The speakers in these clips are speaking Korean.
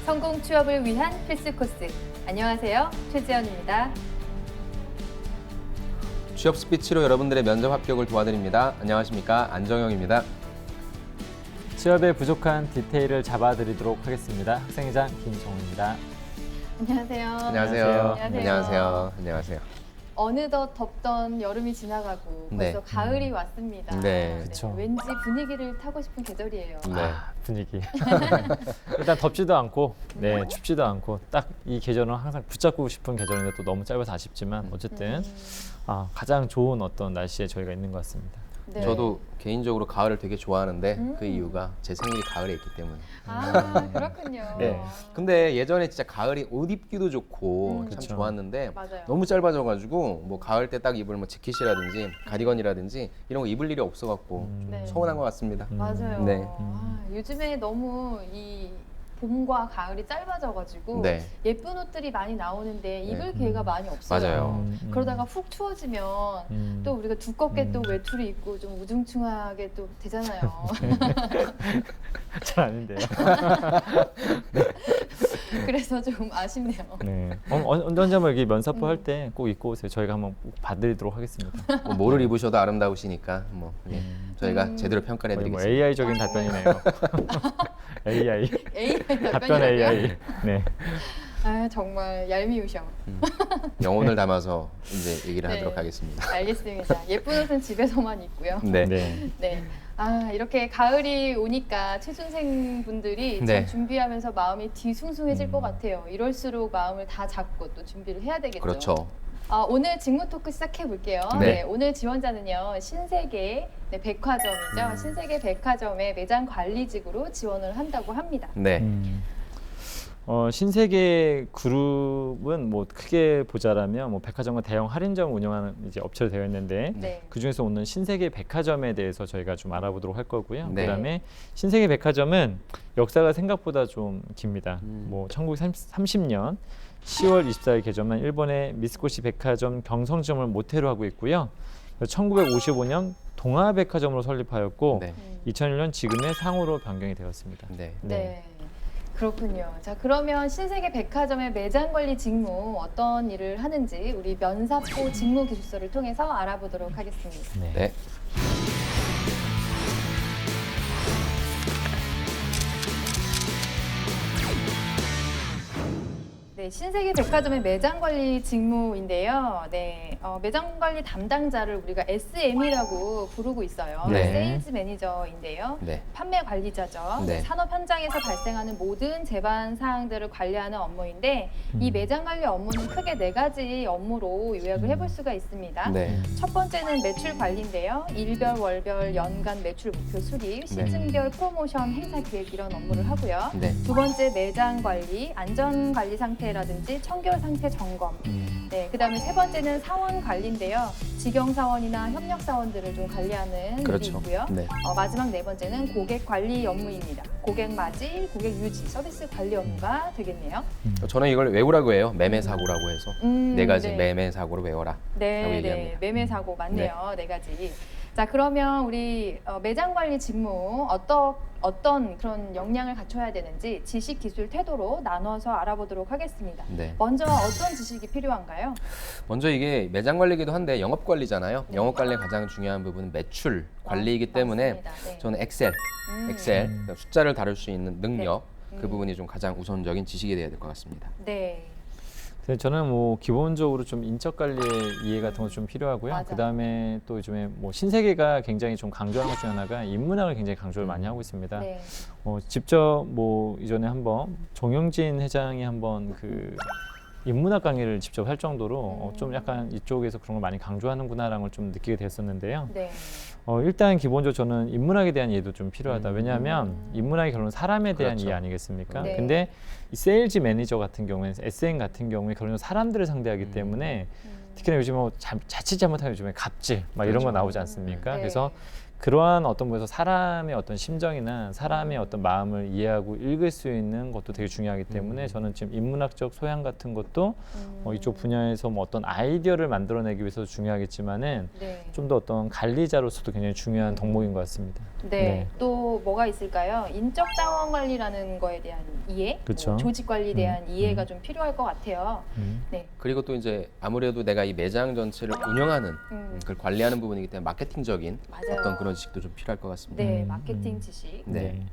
성공 취업을 위한 필수 코스. 안녕하세요. 최지연입니다. 취업 스피치로 여러분들의 면접 합격을 도와드립니다. 안녕하십니까? 안정영입니다. 취업에 부족한 디테일을 잡아드리도록 하겠습니다. 학생회장 김정우입니다. 안녕하세요. 안녕하세요. 안녕하세요. 안녕하세요. 어느덧 덥던 여름이 지나가고 네. 벌써 가을이 왔습니다. 네. 그쵸. 왠지 분위기를 타고 싶은 계절이에요. 네. 분위기. 일단 덥지도 않고, 춥지도 않고, 딱 이 계절은 항상 붙잡고 싶은 계절인데 또 너무 짧아서 아쉽지만 어쨌든 가장 좋은 어떤 날씨에 저희가 있는 것 같습니다. 네. 저도 개인적으로 가을을 되게 좋아하는데 그 이유가 제 생일이 가을에 있기 때문에. 아, 그렇군요. 네. 근데 예전에 진짜 가을이 옷 입기도 좋고 참 그쵸. 좋았는데 맞아요. 너무 짧아져가지고 뭐 가을 때 딱 입을 뭐 재킷이라든지 가디건이라든지 이런 거 입을 일이 없어갖고 네. 서운한 것 같습니다. 맞아요. 네. 요즘에 너무 이 봄과 가을이 짧아져가지고 네. 예쁜 옷들이 많이 나오는데 입을 네. 기회가 많이 없어요. 맞아요. 그러다가 훅 추워지면 또 우리가 두껍게 또 외투를 입고 좀 우중충하게 또 되잖아요. 잘 아닌데요. 그래서 좀 아쉽네요. 네. 언제 한번 여기 면사포 할 때 꼭 입고 오세요. 저희가 한번 꼭 봐드리도록 하겠습니다. 뭐 뭐를 입으셔도 아름다우시니까 뭐 저희가 제대로 평가를 거의 뭐 해드리겠습니다. AI적인 답변이네요. AI. AI 답변 AI. 네. 아 정말 얄미우셔. 영혼을 담아서 이제 얘기를 네. 하도록 하겠습니다. 알겠습니다. 예쁜 옷은 집에서만 입고요. 네. 네. 네. 아 이렇게 가을이 오니까 취준생 분들이 참 네. 준비하면서 마음이 뒤숭숭해질 것 같아요. 이럴수록 마음을 다 잡고 또 준비를 해야 되겠죠. 그렇죠. 오늘 직무 토크 시작해 볼게요. 네. 오늘 지원자는요 신세계 백화점이죠. 신세계 백화점의 매장 관리직으로 지원을 한다고 합니다. 네. 신세계 그룹은 뭐 크게 보자라면 뭐 백화점과 대형 할인점 운영하는 이제 업체로 되어 있는데 네. 그 중에서 오늘 신세계 백화점에 대해서 저희가 좀 알아보도록 할 거고요. 네. 그다음에 신세계 백화점은 역사가 생각보다 좀 깁니다. 뭐 1930년 10월 24일 개점한 일본의 미쓰고시 백화점 경성점을 모태로 하고 있고요. 1955년 동아백화점으로 설립하였고 네. 2001년 지금의 상호로 변경이 되었습니다. 네. 네. 그렇군요. 자, 그러면 신세계 백화점의 매장 관리 직무 어떤 일을 하는지 우리 면사포 직무 기술서를 통해서 알아보도록 하겠습니다. 네. 네, 신세계 백화점의 매장 관리 직무인데요. 네, 매장 관리 담당자를 우리가 SM이라고 부르고 있어요. 네. 세일즈 매니저인데요. 네. 판매 관리자죠. 네. 산업 현장에서 발생하는 모든 제반 사항들을 관리하는 업무인데 이 매장 관리 업무는 크게 4가지 업무로 요약을 해볼 수가 있습니다. 네. 첫 번째는 매출 관리인데요. 일별, 월별, 연간 매출 목표 수립, 시즌별 프로모션, 행사 기획 이런 업무를 하고요. 네. 두 번째 매장 관리, 안전 관리 상태라든지 청결 상태 점검. 네, 그다음에 세 번째는 사원 관리인데요. 직영 사원이나 협력 사원들을 좀 관리하는 일이 그렇죠. 있고요. 네. 마지막 네 번째는 고객 관리 업무입니다. 고객 맞이, 고객 유지, 서비스 관리 업무가 되겠네요. 저는 이걸 외우라고 해요. 매매 사고라고 해서 네 가지 네. 매매 사고를 외워라. 라고 네, 얘기합니다. 매매 사고 맞네요. 네 가지. 자, 그러면 우리 매장 관리 직무 어떤 그런 역량을 갖춰야 되는지 지식, 기술, 태도로 나눠서 알아보도록 하겠습니다. 네. 먼저 어떤 지식이 필요한가요? 먼저 이게 매장 관리기도 한데 영업 관리잖아요. 영업 관리의 가장 중요한 부분은 매출 관리이기 때문에 맞습니다. 네. 저는 엑셀 그러니까 숫자를 다룰 수 있는 능력 그 부분이 좀 가장 우선적인 지식이 돼야 될 것 같습니다. 네. 근데 저는 뭐 기본적으로 좀 인적 관리의 이해 같은 거 좀 필요하고요. 맞아. 그다음에 또 요즘에 뭐 신세계가 굉장히 좀 강조하는 것 중에 하나가 인문학을 굉장히 강조를 많이 하고 있습니다. 네. 직접 뭐 이전에 한번 정영진 회장이 한번 그 인문학 강의를 직접 할 정도로 좀 약간 이쪽에서 그런 걸 많이 강조하는구나라는 걸 좀 느끼게 됐었는데요. 네. 일단 기본적으로 저는 인문학에 대한 이해도 좀 필요하다. 왜냐하면 인문학이 결론 사람에 대한 그렇죠. 이해 아니겠습니까? 네. 근데 이 세일즈 매니저 같은 경우에는 SM 같은 경우에 결론 사람들을 상대하기 때문에 특히나 요즘 뭐 자칫 잘못하면 요즘에 갑질 막 이런 거 나오지 않습니까? 네. 그래서 그러한 어떤 부분에서 사람의 어떤 심정이나 사람의 어떤 마음을 이해하고 읽을 수 있는 것도 되게 중요하기 때문에 저는 지금 인문학적 소양 같은 것도 이쪽 분야에서 뭐 어떤 아이디어를 만들어내기 위해서 중요하겠지만은 네. 좀 더 어떤 관리자로서도 굉장히 중요한 덕목인 것 같습니다. 네. 또 뭐가 있을까요? 인적 자원 관리라는 거에 대한 이해, 그쵸. 뭐 조직 관리에 대한 이해가 좀 필요할 것 같아요. 네. 그리고 또 이제 아무래도 내가 이 매장 전체를 운영하는 그걸 관리하는 부분이기 때문에 마케팅적인 맞아요. 어떤 그런 지식도 좀 필요할 것 같습니다. 네, 마케팅 지식. 네.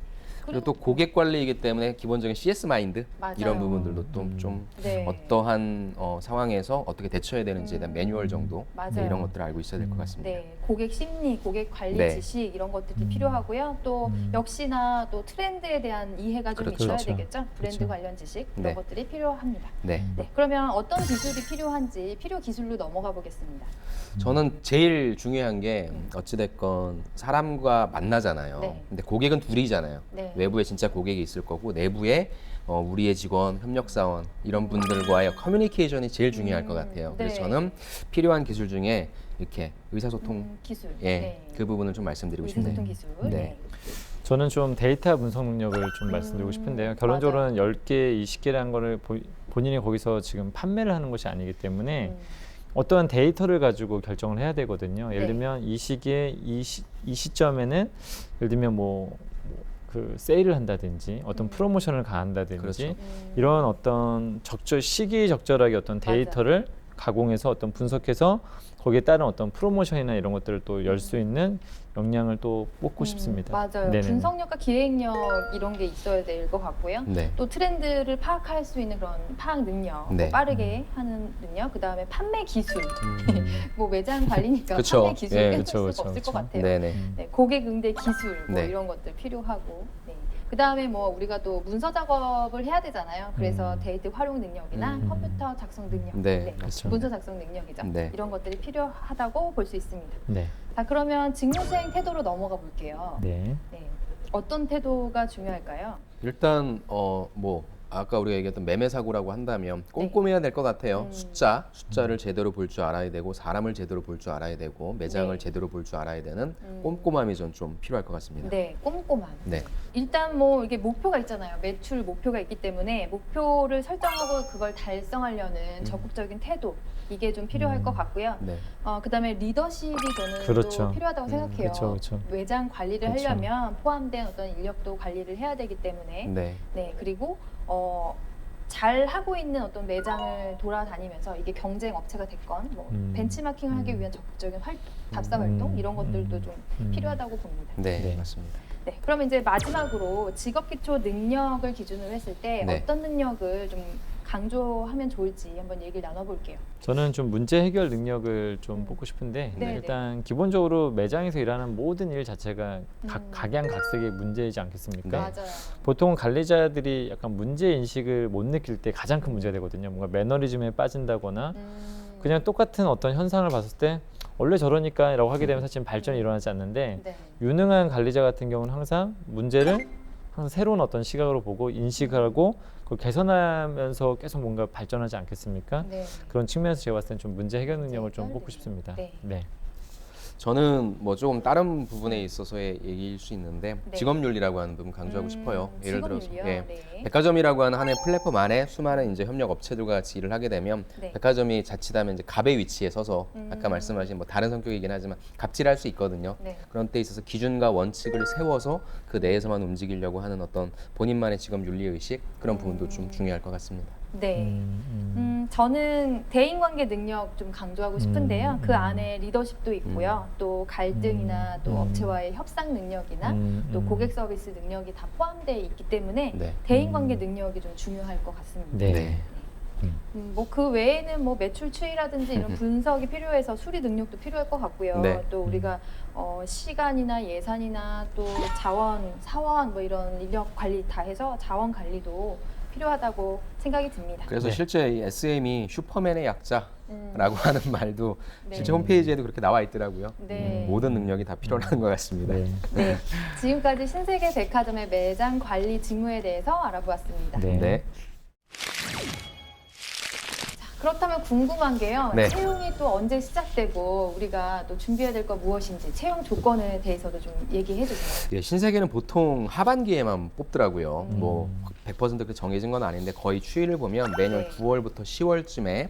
그리고 또 고객 관리이기 때문에 기본적인 CS 마인드 맞아요. 이런 부분들도 또 좀 네. 어떠한 상황에서 어떻게 대처해야 되는지에 대한 매뉴얼 정도 맞아요. 네, 이런 것들을 알고 있어야 될 것 같습니다. 네, 고객 심리, 고객 관리 네. 지식 이런 것들이 필요하고요. 또 역시나 또 트렌드에 대한 이해가 좀 그렇죠. 있어야 그렇죠. 되겠죠. 브랜드 그렇죠. 관련 지식 네. 이런 것들이 필요합니다. 네. 네, 그러면 어떤 기술이 필요한지 필요 기술로 넘어가 보겠습니다. 저는 제일 중요한 게 어찌됐건 사람과 만나잖아요. 네. 근데 고객은 둘이잖아요. 네. 외부에 진짜 고객이 있을 거고 내부에 우리의 직원, 협력사원 이런 분들과의 커뮤니케이션이 제일 중요할 것 같아요. 그래서 네. 저는 필요한 기술 중에 이렇게 의사소통 기술. 예, 네. 그 부분을 좀 말씀드리고 싶네요. 의사소통 기술. 네. 저는 좀 데이터 분석 능력을 좀 말씀드리고 싶은데요. 결론적으로는 10개, 20개라는 거를 본인이 거기서 지금 판매를 하는 것이 아니기 때문에 어떠한 데이터를 가지고 결정을 해야 되거든요. 예를 네. 들면 이 시기에 이 시점에는 예를 들면 그 세일을 한다든지 어떤 프로모션을 가한다든지 그렇죠. 이런 어떤 시기적절하게 어떤 데이터를 가공해서 어떤 분석해서 거기에 따른 어떤 프로모션이나 이런 것들을 또 열 수 있는 역량을 또 뽑고 싶습니다. 맞아요. 네네. 분석력과 기획력 이런 게 있어야 될 것 같고요. 네. 또 트렌드를 파악할 수 있는 그런 파악 능력, 네. 뭐 빠르게 하는 능력, 그 다음에 판매 기술. 뭐 매장 관리니까 그쵸. 판매 기술 예, 빼놓을 그쵸, 수가 없을 그쵸. 것 같아요. 네네. 네, 고객 응대 기술 뭐 네. 이런 것들 필요하고. 네. 그 다음에 뭐 우리가 또 문서 작업을 해야 되잖아요. 그래서 데이터 활용 능력이나 컴퓨터 작성 능력, 네, 맞습니다. 문서 작성 능력이죠. 네. 이런 것들이 필요하다고 볼 수 있습니다. 네. 자, 그러면 직무 수행 태도로 넘어가 볼게요. 네. 네. 어떤 태도가 중요할까요? 일단 뭐 아까 우리가 얘기했던 매매 사고라고 한다면 꼼꼼해야 될 것 같아요. 숫자를 제대로 볼 줄 알아야 되고 사람을 제대로 볼 줄 알아야 되고 매장을 네. 제대로 볼 줄 알아야 되는 꼼꼼함이 좀 필요할 것 같습니다. 네, 꼼꼼함. 네. 일단 뭐 이게 목표가 있잖아요. 매출 목표가 있기 때문에 목표를 설정하고 그걸 달성하려는 적극적인 태도 이게 좀 필요할 것 같고요. 네. 그다음에 리더십이 저는 그렇죠. 또 필요하다고 생각해요. 그렇죠. 외장 관리를 그렇죠. 하려면 포함된 어떤 인력도 관리를 해야 되기 때문에 네. 네, 그리고 잘 하고 있는 어떤 매장을 돌아다니면서 이게 경쟁 업체가 됐건 뭐 벤치마킹을 하기 위한 적극적인 활동, 답사 활동 이런 것들도 좀 필요하다고 봅니다. 네, 네. 맞습니다. 네, 그럼 이제 마지막으로 직업 기초 능력을 기준으로 했을 때 네. 어떤 능력을 좀 강조하면 좋을지 한번 얘기를 나눠볼게요. 저는 좀 문제 해결 능력을 좀 뽑고 싶은데 네, 일단 기본적으로 매장에서 일하는 모든 일 자체가 각양각색의 문제이지 않겠습니까? 네. 맞아요. 보통 관리자들이 약간 문제 인식을 못 느낄 때 가장 큰 문제가 되거든요. 뭔가 매너리즘에 빠진다거나 그냥 똑같은 어떤 현상을 봤을 때 원래 저러니까 라고 하게 되면 사실 발전이 일어나지 않는데 네. 유능한 관리자 같은 경우는 항상 문제를 항상 새로운 어떤 시각으로 보고 인식하고 그걸 개선하면서 계속 뭔가 발전하지 않겠습니까? 네. 그런 측면에서 제가 봤을 땐 좀 문제 해결 능력을 좀 해결 뽑고 능력. 싶습니다. 네. 저는 뭐 조금 다른 부분에 있어서의 얘기일 수 있는데 네. 직업윤리라고 하는 부분 강조하고 싶어요. 예를 들어서 직업윤리요? 네. 백화점이라고 하는 하나의 플랫폼 안에 수많은 이제 협력 업체들과 같이 일을 하게 되면 네. 백화점이 자칫하면 이제 갑의 위치에 서서 아까 말씀하신 뭐 다른 성격이긴 하지만 갑질할 수 있거든요. 네. 그런 때 있어서 기준과 원칙을 세워서 그 내에서만 움직이려고 하는 어떤 본인만의 직업윤리 의식 그런 부분도 좀 중요할 것 같습니다. 네. 저는 대인관계 능력 좀 강조하고 싶은데요. 그 안에 리더십도 있고요. 또 갈등이나 또 업체와의 협상 능력이나 또 고객 서비스 능력이 다 포함되어 있기 때문에 네. 대인관계 능력이 좀 중요할 것 같습니다. 네. 뭐 그 외에는 뭐 매출 추이라든지 이런 분석이 필요해서 수리 능력도 필요할 것 같고요. 네. 또 우리가 시간이나 예산이나 또 자원, 사원 뭐 이런 인력 관리 다 해서 자원 관리도 필요하다고 생각이 듭니다. 그래서 네. 실제 이 SM이 슈퍼맨의 약자라고 하는 말도 네. 실제 홈페이지에도 그렇게 나와 있더라고요. 네. 모든 능력이 다 필요한 것 같습니다. 네. 네, 지금까지 신세계 백화점의 매장 관리 직무에 대해서 알아보았습니다. 네. 네. 그렇다면 궁금한 게요. 네. 채용이 또 언제 시작되고 우리가 또 준비해야 될 거 무엇인지 채용 조건에 대해서도 좀 얘기해 주세요. 예, 신세계는 보통 하반기에만 뽑더라고요. 뭐 100% 정해진 건 아닌데 거의 추이를 보면 매년 네. 9월부터 10월쯤에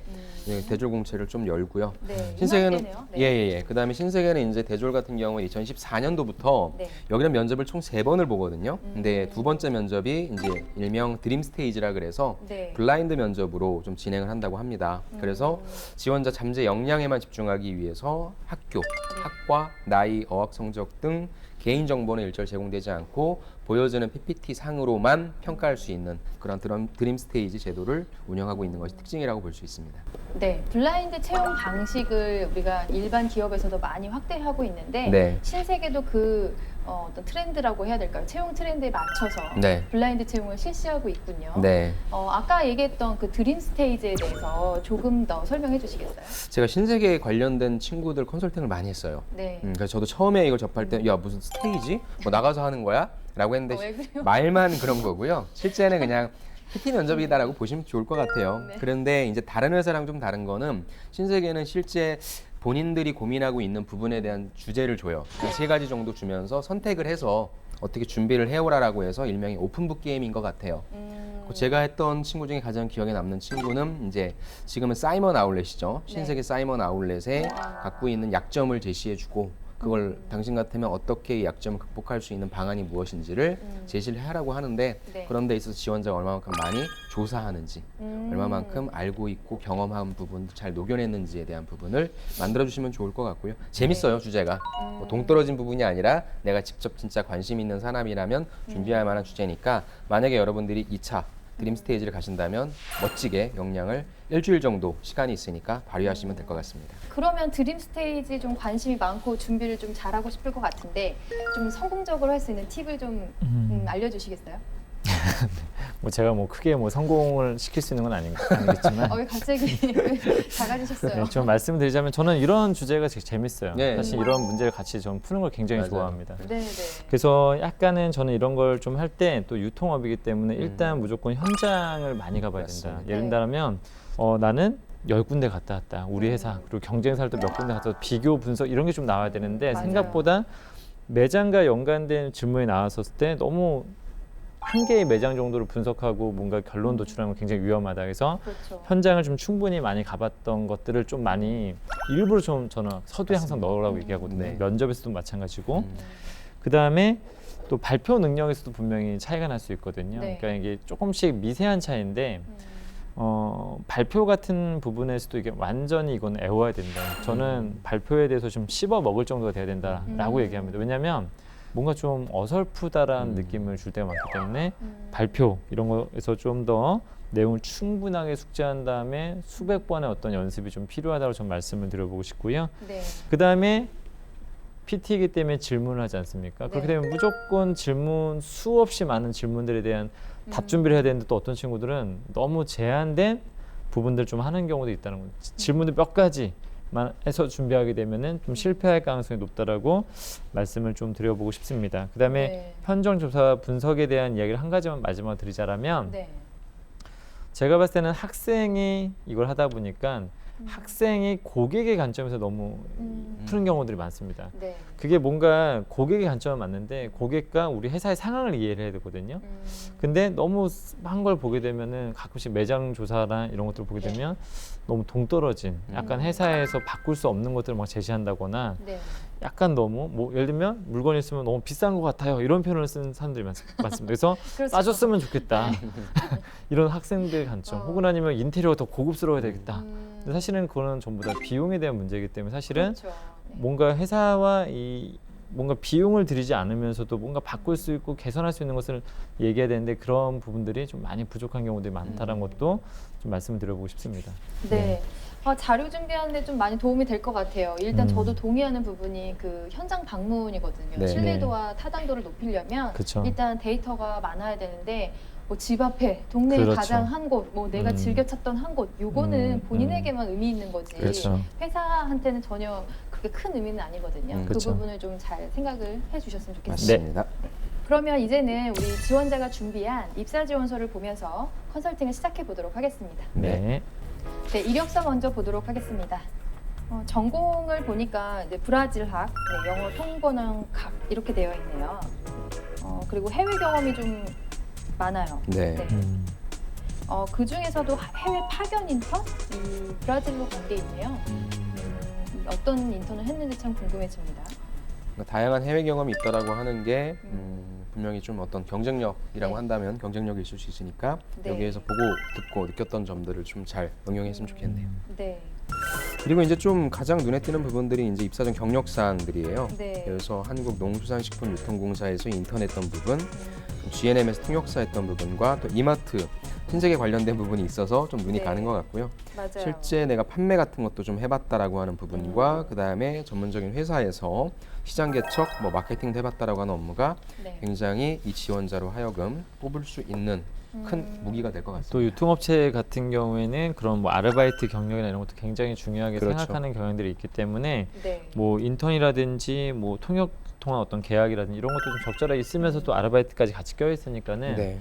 대졸 공채를 좀 열고요. 네, 신세계는 이맘때네요. 네. 예예예. 그다음에 신세계는 이제 대졸 같은 경우는 2014년도부터 네. 여기는 면접을 총 3번을 보거든요. 근데 두 번째 면접이 이제 일명 드림 스테이지라 그래서 네. 블라인드 면접으로 좀 진행을 한다고 합니다. 그래서 지원자 잠재 역량에만 집중하기 위해서 학교, 학과, 나이, 어학 성적 등 개인 정보는 일절 제공되지 않고 보여지는 PPT 상으로만 평가할 수 있는 그런 드림 스테이지 제도를 운영하고 있는 것이 특징이라고 볼 수 있습니다. 네, 블라인드 채용 방식을 우리가 일반 기업에서도 많이 확대하고 있는데 네. 신세계도 그 어떤 트렌드라고 해야 될까요? 채용 트렌드에 맞춰서 네. 블라인드 채용을 실시하고 있군요. 네. 아까 얘기했던 그 드림 스테이지에 대해서 조금 더 설명해 주시겠어요? 제가 신세계에 관련된 친구들 컨설팅을 많이 했어요. 네. 그래서 저도 처음에 이걸 접할 때 야 무슨 스테이지? 뭐 나가서 하는 거야? 라고 했는데 왜 그래요? 말만 그런 거고요. 실제는 그냥 PT 면접이다라고 보시면 좋을 것 같아요. 네. 그런데 이제 다른 회사랑 좀 다른 거는 신세계는 실제 본인들이 고민하고 있는 부분에 대한 주제를 줘요. 그러니까 3가지 정도 주면서 선택을 해서 어떻게 준비를 해오라라고 해서 일명의 오픈북 게임인 것 같아요. 제가 했던 친구 중에 가장 기억에 남는 친구는 이제 지금은 사이먼 아울렛이죠. 신세계 사이먼 아울렛에 갖고 있는 약점을 제시해주고 그걸 당신 같으면 어떻게 이 약점을 극복할 수 있는 방안이 무엇인지를 제시를 하라고 하는데 네. 그런 데 있어서 지원자가 얼마만큼 많이 조사하는지 얼마만큼 알고 있고 경험한 부분도 잘 녹여냈는지에 대한 부분을 만들어주시면 좋을 것 같고요. 재밌어요. 주제가. 뭐 동떨어진 부분이 아니라 내가 직접 진짜 관심 있는 사람이라면 준비할 만한 주제니까 만약에 여러분들이 2차 드림 스테이지를 가신다면 멋지게 역량을 일주일 정도 시간이 있으니까 발휘하시면 될 것 같습니다. 그러면 드림 스테이지 좀 관심이 많고 준비를 좀 잘하고 싶을 것 같은데 좀 성공적으로 할 수 있는 팁을 좀 알려주시겠어요? 뭐 제가 뭐 크게 뭐 성공을 시킬 수 있는 건 아니겠지만 왜 갑자기 작아지셨어요? 네, 좀 말씀드리자면 저는 이런 주제가 되게 재밌어요. 네. 사실 이런 문제를 같이 좀 푸는 걸 굉장히 맞아요. 좋아합니다. 네, 네. 그래서 약간은 저는 이런 걸 좀 할 때 또 유통업이기 때문에 일단 무조건 현장을 많이 가봐야 된다. 맞습니다. 예를 네. 들면 나는 10군데 갔다 왔다. 우리 회사 그리고 경쟁사들도 몇 군데 갔다 왔다. 비교 분석 이런 게 좀 나와야 되는데 맞아요. 생각보다 매장과 연관된 질문이 나왔었을 때 너무 한 개의 매장 정도를 분석하고 뭔가 결론 도출하는 건 굉장히 위험하다. 그래서 그렇죠. 현장을 좀 충분히 많이 가봤던 것들을 좀 많이 일부러 좀 저는 서두에 항상 넣으라고 얘기하거든요. 네. 면접에서도 마찬가지고 그 다음에 또 발표 능력에서도 분명히 차이가 날 수 있거든요. 네. 그러니까 이게 조금씩 미세한 차이인데 발표 같은 부분에서도 이게 완전히 이건 애워야 된다. 저는 발표에 대해서 좀 씹어 먹을 정도가 돼야 된다라고 얘기합니다. 왜냐하면 뭔가 좀 어설프다라는 느낌을 줄 때가 많기 때문에 발표 이런 거에서 좀 더 내용을 충분하게 숙지한 다음에 수백 번의 어떤 연습이 좀 필요하다고 좀 말씀을 드려보고 싶고요. 네. 그 다음에 PT이기 때문에 질문을 하지 않습니까? 네. 그렇게 되면 무조건 질문 수없이 많은 질문들에 대한 답 준비를 해야 되는데 또 어떤 친구들은 너무 제한된 부분들 좀 하는 경우도 있다는 거죠. 질문도 몇 가지만 해서 준비하게 되면은 좀 실패할 가능성이 높다라고 말씀을 좀 드려보고 싶습니다. 그 다음에 네. 현장 조사 분석에 대한 이야기를 한 가지만 마지막으로 드리자라면 네. 제가 봤을 때는 학생이 이걸 하다 보니까 학생이 고객의 관점에서 너무 푸는 경우들이 많습니다. 네. 그게 뭔가 고객의 관점은 맞는데 고객과 우리 회사의 상황을 이해를 해야 되거든요. 근데 너무 한 걸 보게 되면은 가끔씩 매장 조사나 이런 것들을 보게 네. 되면 너무 동떨어진 약간 회사에서 바꿀 수 없는 것들을 막 제시한다거나 네. 약간 너무 뭐 예를 들면 물건이 있으면 너무 비싼 것 같아요 이런 표현을 쓰는 사람들이 많습니다. 그래서 그렇죠. 싸줬으면 좋겠다 이런 학생들 관점 혹은 아니면 인테리어가 더 고급스러워야 되겠다. 근데 사실은 그거는 전부 다 비용에 대한 문제이기 때문에 사실은 그렇죠. 네. 뭔가 회사와 이 뭔가 비용을 들이지 않으면서도 뭔가 바꿀 수 있고 개선할 수 있는 것을 얘기해야 되는데 그런 부분들이 좀 많이 부족한 경우들이 많다는 것도 좀 말씀을 드려보고 싶습니다. 네. 자료 준비하는데 좀 많이 도움이 될 것 같아요. 일단 저도 동의하는 부분이 그 현장 방문이거든요. 네. 신뢰도와 타당도를 높이려면 그쵸. 일단 데이터가 많아야 되는데 뭐 집 앞에 동네에 그렇죠. 가장 한 곳, 뭐 내가 즐겨 찾던 한 곳, 요거는 본인에게만 의미 있는 거지. 그렇죠. 회사한테는 전혀 그렇게 큰 의미는 아니거든요. 그 그쵸. 부분을 좀 잘 생각을 해주셨으면 좋겠습니다. 맞습니다. 그러면 이제는 우리 지원자가 준비한 입사 지원서를 보면서 컨설팅을 시작해 보도록 하겠습니다. 네. 네, 이력서 먼저 보도록 하겠습니다. 전공을 보니까 이제 브라질학, 네, 영어 통번역학 이렇게 되어 있네요. 그리고 해외 경험이 좀 많아요. 네. 그 중에서도 해외 파견 인턴? 이 브라질로 간 게 있네요. 어떤 인턴을 했는지 참 궁금해집니다. 그러니까 다양한 해외 경험이 있다라고 하는 게 분명히 좀 어떤 경쟁력이라고 네. 한다면 경쟁력이 있을 수 있으니까 네. 여기에서 보고 듣고 느꼈던 점들을 좀 잘 응용했으면 좋겠네요. 네. 그리고 이제 좀 가장 눈에 띄는 부분들이 이제 입사 전 경력 사항들이에요. 네. 그래서 한국농수산식품유통공사에서 인턴했던 부분, GNM에서 통역사했던 부분과 또 이마트 신세계 관련된 부분이 있어서 좀 눈이 네. 가는 것 같고요. 맞아요. 실제 내가 판매 같은 것도 좀 해봤다라고 하는 부분과 그 다음에 전문적인 회사에서 시장 개척, 뭐 마케팅도 해봤다라고 하는 업무가 네. 굉장히 이 지원자로 하여금 뽑을 수 있는 큰 무기가 될 것 같습니다. 또 유통업체 같은 경우에는 그런 뭐 아르바이트 경력이나 이런 것도 굉장히 중요하게 그렇죠. 생각하는 경향들이 있기 때문에 네. 뭐 인턴이라든지 뭐 통역 통한 어떤 계약이라든지 이런 것도 좀 적절하게 있으면서 또 아르바이트까지 같이 껴 있으니까는 네.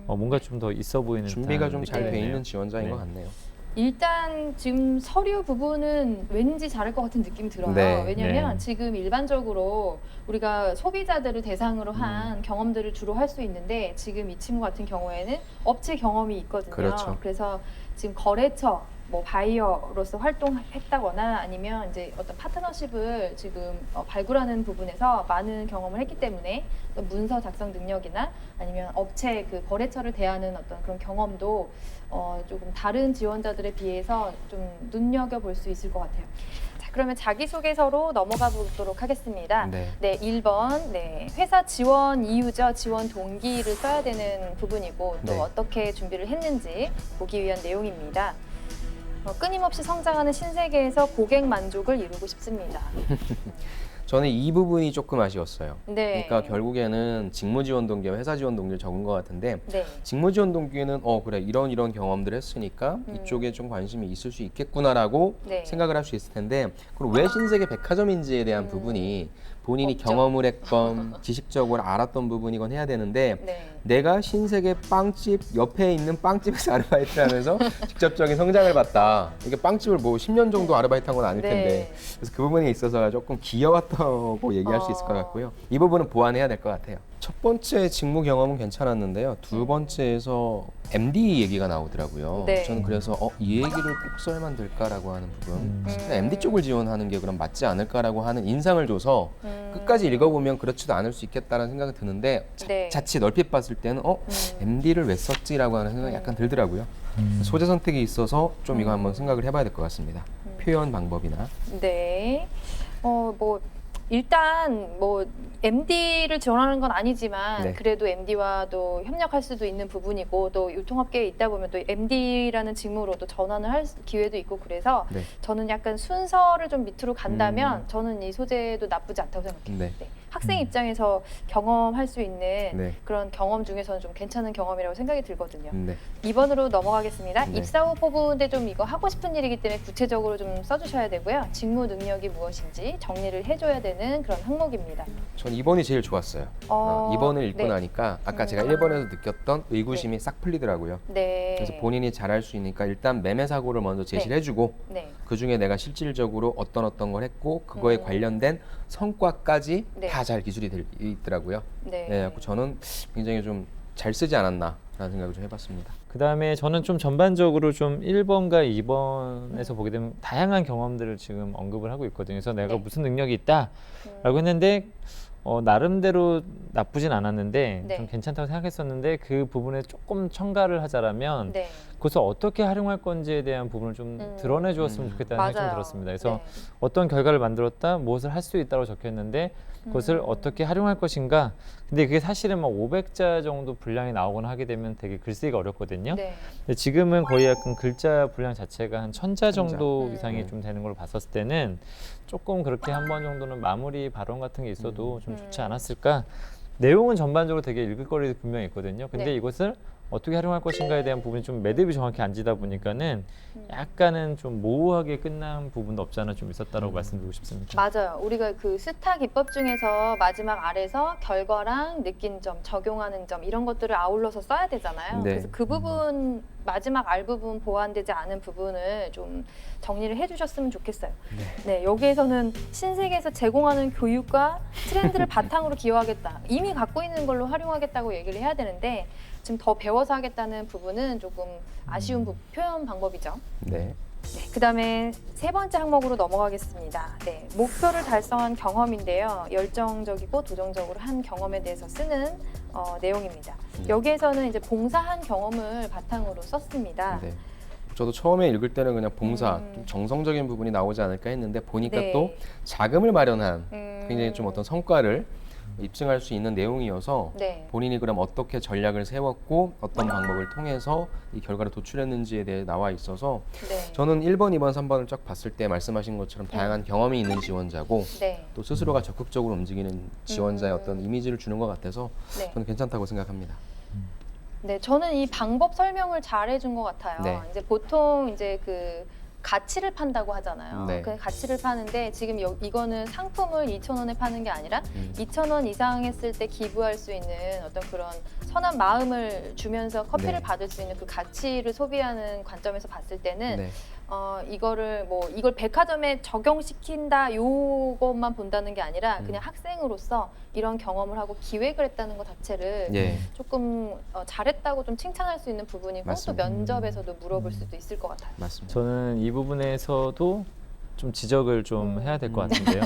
뭔가 좀 더 있어 보이는 준비가 듯한 좀 잘 돼 느낌이네요. 있는 지원자인 네. 것 같네요. 일단 지금 서류 부분은 왠지 잘할 것 같은 느낌이 들어요. 네. 왜냐하면 네. 지금 일반적으로 우리가 소비자들을 대상으로 한 경험들을 주로 할 수 있는데 지금 이 친구 같은 경우에는 업체 경험이 있거든요. 그렇죠. 그래서 지금 거래처, 뭐 바이어로서 활동했다거나 아니면 이제 어떤 파트너십을 지금 발굴하는 부분에서 많은 경험을 했기 때문에 어떤 문서 작성 능력이나 아니면 업체 그 거래처를 대하는 어떤 그런 경험도 조금 다른 지원자들에 비해서 좀 눈여겨볼 수 있을 것 같아요. 자, 그러면 자기소개서로 넘어가 보도록 하겠습니다. 네. 네, 1번. 네, 회사 지원 이유죠. 지원 동기를 써야 되는 부분이고 또 네. 어떻게 준비를 했는지 보기 위한 내용입니다. 끊임없이 성장하는 신세계에서 고객 만족을 이루고 싶습니다. 저는 이 부분이 조금 아쉬웠어요. 네. 그러니까 결국에는 직무 지원 동기와 회사 지원 동기를 적은 것 같은데 네. 직무 지원 동기는 그래 이런 경험들을 했으니까 이쪽에 좀 관심이 있을 수 있겠구나라고 네. 생각을 할 수 있을 텐데 그럼 왜 신세계 백화점인지에 대한 부분이 본인이 없죠. 경험을 했건 지식적으로 알았던 부분이건 해야 되는데 네. 내가 신세계 빵집 옆에 있는 빵집에서 아르바이트하면서 직접적인 성장을 봤다. 이게 빵집을 뭐 10년 정도 아르바이트한 건 아닐 텐데 네. 그래서 그 부분에 있어서 조금 귀여웠다고 얘기할 수 있을 것 같고요. 이 부분은 보완해야 될 것 같아요. 첫 번째 직무 경험은 괜찮았는데요. 두 번째에서 MD 얘기가 나오더라고요. 네. 저는 그래서 이 얘기를 꼭 써야만 될까라고 하는 부분, MD 쪽을 지원하는 게 그럼 맞지 않을까라고 하는 인상을 줘서 끝까지 읽어보면 그렇지도 않을 수 있겠다는 생각이 드는데 네. 자칫 얼핏 봤을 때는 MD를 왜 썼지라고 하는 생각이 약간 들더라고요. 소재 선택에 있어서 좀 이거 한번 생각을 해봐야 될 것 같습니다. 표현 방법이나. 네. 뭐 일단 뭐 MD를 지원하는 건 아니지만 네. 그래도 MD와도 협력할 수도 있는 부분이고 또 유통업계에 있다 보면 또 MD라는 직무로도 전환을 할 기회도 있고 그래서 네. 저는 약간 순서를 좀 밑으로 간다면 저는 이 소재도 나쁘지 않다고 생각해요. 네. 네. 학생 입장에서 경험할 수 있는 네. 그런 경험 중에서는 좀 괜찮은 경험이라고 생각이 들거든요. 네. 2번으로 넘어가겠습니다. 네. 입사 후 포부인데 좀 이거 하고 싶은 일이기 때문에 구체적으로 좀 써주셔야 되고요. 직무 능력이 무엇인지 정리를 해줘야 되는 그런 항목입니다. 전 2번이 제일 좋았어요. 2번을 읽고 네. 나니까 아까 제가 1번에서 느꼈던 의구심이 싹 풀리더라고요. 네. 그래서 본인이 잘할 수 있으니까 일단 매매 사고를 먼저 제시를 해주고 네. 그 중에 내가 실질적으로 어떤 걸 했고 그거에 관련된 성과까지 네. 다 잘 기술이 있더라고요. 네. 그래서 저는 굉장히 좀 잘 쓰지 않았나라는 생각을 좀 해봤습니다. 그다음에 저는 좀 전반적으로 좀 1번과 2번에서 보게 되면 다양한 경험들을 지금 언급을 하고 있거든요. 그래서 내가 네. 무슨 능력이 있다라고 했는데 나름대로 나쁘진 않았는데 네. 좀 괜찮다고 생각했었는데 그 부분에 조금 첨가를 하자라면 네. 그것을 어떻게 활용할 건지에 대한 부분을 좀 드러내 주었으면 좋겠다는 생각이 좀 맞아요. 들었습니다. 그래서 네. 어떤 결과를 만들었다, 무엇을 할 수 있다고 적혀 있는데 그것을 어떻게 활용할 것인가. 근데 그게 사실은 막 500자 정도 분량이 나오거나 하게 되면 되게 글쓰기가 어렵거든요. 네. 근데 지금은 거의 약간 글자 분량 자체가 한 1000자 정도 음. 이상이 좀 되는 걸로 봤었을 때는 조금 그렇게 한 번 정도는 마무리 발언 같은 게 있어도 좀 좋지 않았을까. 내용은 전반적으로 되게 읽을 거리도 분명히 있거든요. 근데 네. 이것을 어떻게 활용할 것인가에 대한 부분이 좀 매듭이 정확히 안 지다 보니까는 약간은 좀 모호하게 끝난 부분도 없지 않아 좀 있었다고 말씀드리고 싶습니다. 맞아요. 우리가 그 스타 기법 중에서 마지막 아래서 결과랑 느낀 점, 적용하는 점 이런 것들을 아울러서 써야 되잖아요. 네. 그래서 그 부분 마지막 알 부분 보완되지 않은 부분을 좀 정리를 해주셨으면 좋겠어요. 네, 여기에서는 신세계에서 제공하는 교육과 트렌드를 바탕으로 기여하겠다. 이미 갖고 있는 걸로 활용하겠다고 얘기를 해야 되는데 지금 더 배워서 하겠다는 부분은 조금 아쉬운 표현 방법이죠. 네. 네, 그다음에 세 번째 항목으로 넘어가겠습니다. 네, 목표를 달성한 경험인데요. 열정적이고 도전적으로 한 경험에 대해서 쓰는 내용입니다. 여기에서는 이제 봉사한 경험을 바탕으로 썼습니다. 네. 저도 처음에 읽을 때는 그냥 봉사, 좀 정성적인 부분이 나오지 않을까 했는데 보니까 네. 또 자금을 마련한 굉장히 좀 어떤 성과를 입증할 수 있는 내용이어서 네. 본인이 그럼 어떻게 전략을 세웠고 어떤 방법을 통해서 이 결과를 도출했는지에 대해 나와 있어서 네. 저는 1번, 2번, 3번을 쫙 봤을 때 말씀하신 것처럼 다양한 경험이 있는 지원자고 네. 또 스스로가 적극적으로 움직이는 지원자의 어떤 이미지를 주는 것 같아서 네. 저는 괜찮다고 생각합니다. 네, 저는 이 방법 설명을 잘 해준 것 같아요. 네. 이제 보통 이제 그 가치를 판다고 하잖아요. 네. 그 가치를 파는데 지금 이거는 상품을 2,000원에 파는 게 아니라 2,000원 이상 했을 때 기부할 수 있는 어떤 그런 선한 마음을 주면서 커피를 네. 받을 수 있는 그 가치를 소비하는 관점에서 봤을 때는 네. 이걸 백화점에 적용시킨다 요것만 본다는 게 아니라 그냥 학생으로서 이런 경험을 하고 기획을 했다는 것 자체를 예. 조금 잘했다고 좀 칭찬할 수 있는 부분이고 맞습니다. 또 면접에서도 물어볼 수도 있을 것 같아요. 맞습니다. 저는 이 부분에서도 좀 지적을 좀 해야 될 것 같은데요.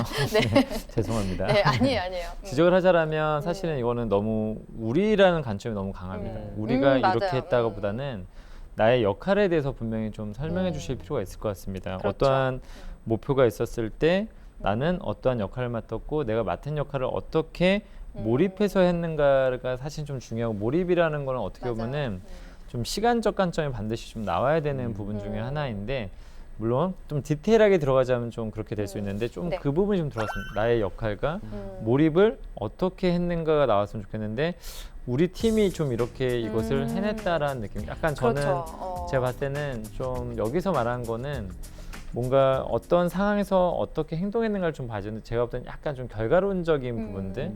네. 죄송합니다. 네, 아니에요. 지적을 하자라면 사실은 이거는 너무 우리라는 관점이 너무 강합니다. 우리가 맞아요. 이렇게 했다고보다는 나의 역할에 대해서 분명히 좀 설명해 주실 필요가 있을 것 같습니다. 그렇죠. 어떠한 목표가 있었을 때 나는 어떠한 역할을 맡았고 내가 맡은 역할을 어떻게 몰입해서 했는가가 사실 좀 중요하고 몰입이라는 거는 어떻게 맞아요. 보면은 좀 시간적 관점이 반드시 좀 나와야 되는 부분 중에 하나인데 물론 좀 디테일하게 들어가자면 좀 그렇게 될 수 있는데 좀 네. 그 부분이 좀 들어왔습니다. 나의 역할과 몰입을 어떻게 했는가가 나왔으면 좋겠는데 우리 팀이 좀 이렇게 이것을 해냈다라는 느낌. 약간 저는 그렇죠. 제가 봤을 때는 좀 여기서 말하는 거는 뭔가 어떤 상황에서 어떻게 행동했는가를 좀 봐주는데 제가 볼 때는 약간 좀 결과론적인 부분들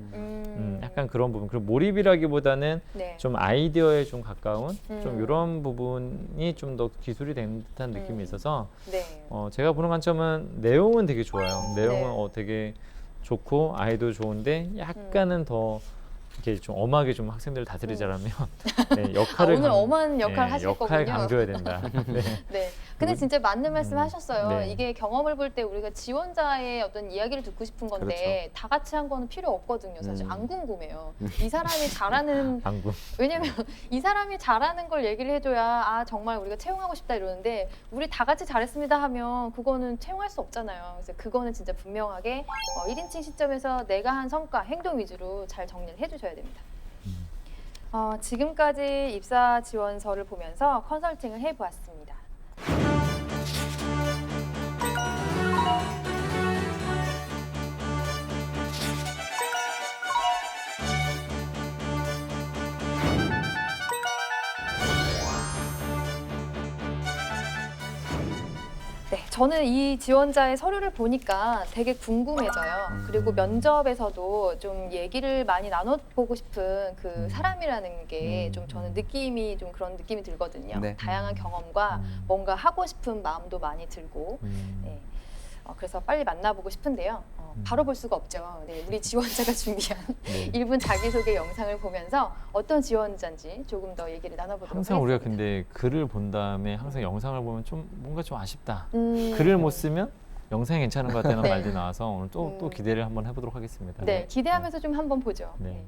약간 그런 부분 그리고 몰입이라기보다는 네. 좀 아이디어에 좀 가까운 좀 이런 부분이 좀 더 기술이 된 듯한 느낌이 있어서 네. 제가 보는 관점은 내용은 되게 좋아요. 내용은 네. 되게 좋고 아이도 좋은데 약간은 더 이렇게 좀 엄하게 좀 학생들을 다스리자라면 네, 역할을 오늘 엄한 역할 네, 하실 역할 거군요. 강조해야 된다. 네. 네. 근데 진짜 맞는 말씀 하셨어요. 네. 이게 경험을 볼 때 우리가 지원자의 어떤 이야기를 듣고 싶은 건데 다 같이 한 거는 필요 없거든요. 사실 안 궁금해요. 이 사람이 잘하는 방금 왜냐면 이 사람이 잘하는 걸 얘기를 해줘야 아 정말 우리가 채용하고 싶다 이러는데 우리 다 같이 잘했습니다 하면 그거는 채용할 수 없잖아요. 그래서 그거는 진짜 분명하게 1인칭 시점에서 내가 한 성과, 행동 위주로 잘 정리를 해주셔야 됩니다. 지금까지 입사 지원서를 보면서 컨설팅을 해보았습니다. 네, 저는 이 지원자의 서류를 보니까 되게 궁금해져요. 그리고 면접에서도 좀 얘기를 많이 나눠보고 싶은 그 사람이라는 게 좀 저는 느낌이 좀 그런 느낌이 들거든요. 네. 다양한 경험과 뭔가 하고 싶은 마음도 많이 들고. 네. 그래서 빨리 만나보고 싶은데요. 바로 볼 수가 없죠. 네, 우리 지원자가 준비한 네. 1분 자기소개 영상을 보면서 어떤 지원자인지 조금 더 얘기를 나눠보도록 항상 우리가 하겠습니다. 근데 글을 본 다음에 항상 영상을 보면 좀 뭔가 좀 아쉽다. 음, 글을 못 쓰면 영상이 괜찮은 것 같다는 네. 말들이 나와서 오늘 또 기대를 한번 해보도록 하겠습니다. 네, 기대하면서 좀 한번 보죠. 네.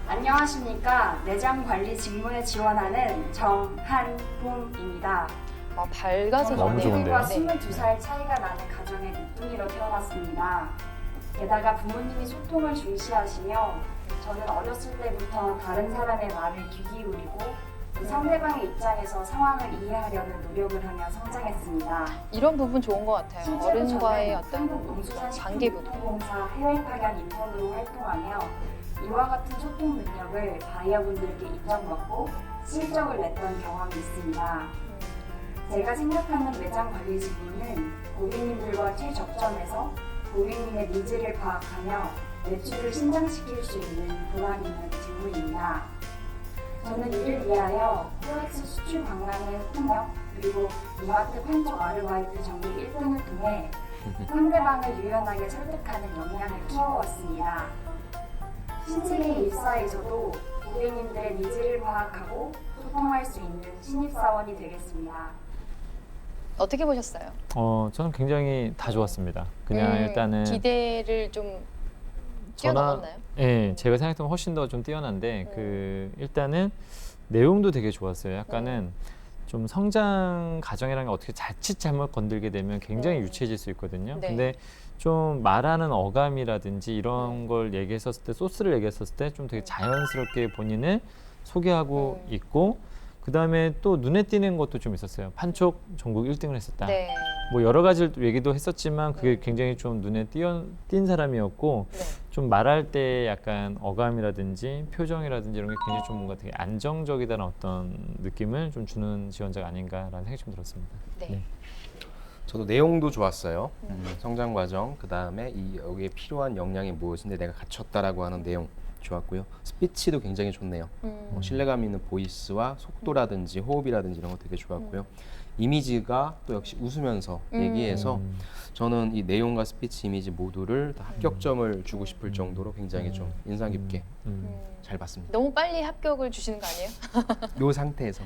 안녕하십니까. 내장 관리 직무에 지원하는 정한봄입니다. 밝아서 너무 저는 좋은데요? 애들과 22살 차이가 나는 가정의 늦둥이로 태어났습니다. 게다가 부모님이 소통을 중시하시며 저는 어렸을 때부터 다른 사람의 말을 귀 기울이고 그 상대방의 입장에서 상황을 이해하려는 노력을 하며 성장했습니다. 이런 부분 좋은 것 같아요. 실제로 어른과의 저는 어떤 관계 부분. 공사 해외 파견 인턴으로 활동하며 이와 같은 소통 능력을 바이어분들께 인정받고 실적을 냈던 경험이 있습니다. 제가 생각하는 매장 관리 직무는 고객님들과 최적점에서 고객님의 니즈를 파악하며 매출을 신장시킬 수 있는 보람 있는 직무입니다. 저는 이를 위하여 코엑스 수출 박람회 통역 그리고 이마트 판촉 아르바이트 전국 1등을 통해 상대방을 유연하게 설득하는 역량을 키워왔습니다. 신세계 일사에서도 고객님들의 니즈를 파악하고 소통할 수 있는 신입사원이 되겠습니다. 어떻게 보셨어요? 저는 굉장히 다 좋았습니다. 그냥 일단은 기대를 좀 뛰어넘었나요? 예, 제가 생각했던 훨씬 더 좀 뛰어난데 일단은 내용도 되게 좋았어요. 약간은 좀 성장 과정이라는 게 어떻게 자칫 잘못 건들게 되면 굉장히 유치해질 수 있거든요. 네. 근데 좀 말하는 어감이라든지 이런 걸 얘기했었을 때, 소스를 얘기했었을 때 좀 되게 자연스럽게 본인을 소개하고 있고, 그 다음에 또 눈에 띄는 것도 좀 있었어요. 판촉 전국 1등을 했었다. 네. 뭐 여러 가지 얘기도 했었지만 그게 굉장히 좀 눈에 띈 사람이었고, 네. 좀 말할 때 약간 어감이라든지 표정이라든지 이런 게 굉장히 좀 뭔가 되게 안정적이다는 어떤 느낌을 좀 주는 지원자가 아닌가라는 생각이 좀 들었습니다. 네. 네. 저도 내용도 좋았어요. 성장 과정, 그 다음에 여기에 필요한 역량이 무엇인데 내가 갖췄다라고 하는 내용 좋았고요. 스피치도 굉장히 좋네요. 신뢰감 있는 보이스와 속도라든지 호흡이라든지 이런 거 되게 좋았고요. 이미지가 또 역시 웃으면서 얘기해서 저는 이 내용과 스피치 이미지 모두를 다 합격점을 주고 싶을 정도로 굉장히 좀 인상 깊게 잘 봤습니다. 너무 빨리 합격을 주시는 거 아니에요? 이 상태에서.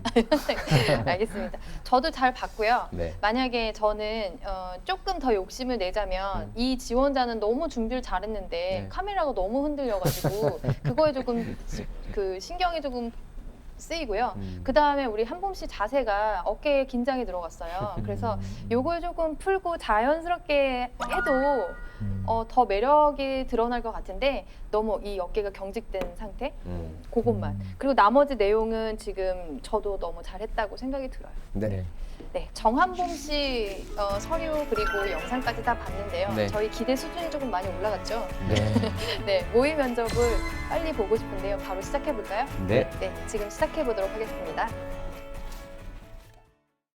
알겠습니다. 저도 잘 봤고요. 네. 만약에 저는 조금 더 욕심을 내자면 이 지원자는 너무 준비를 잘했는데 네. 카메라가 너무 흔들려가지고 그거에 조금 그 신경이 조금 쓰이고요. 그 다음에 우리 한봄 씨 자세가 어깨에 긴장이 들어갔어요. 그래서 요걸 조금 풀고 자연스럽게 해도 더 매력이 드러날 것 같은데 너무 이 어깨가 경직된 상태? 그것만. 그리고 나머지 내용은 지금 저도 너무 잘했다고 생각이 들어요. 네. 네, 정한봄 씨 서류 그리고 영상까지 다 봤는데요. 네. 저희 기대 수준이 조금 많이 올라갔죠. 네. 네, 모의 면접을 빨리 보고 싶은데요. 바로 시작해 볼까요? 네. 네, 지금 시작해 보도록 하겠습니다.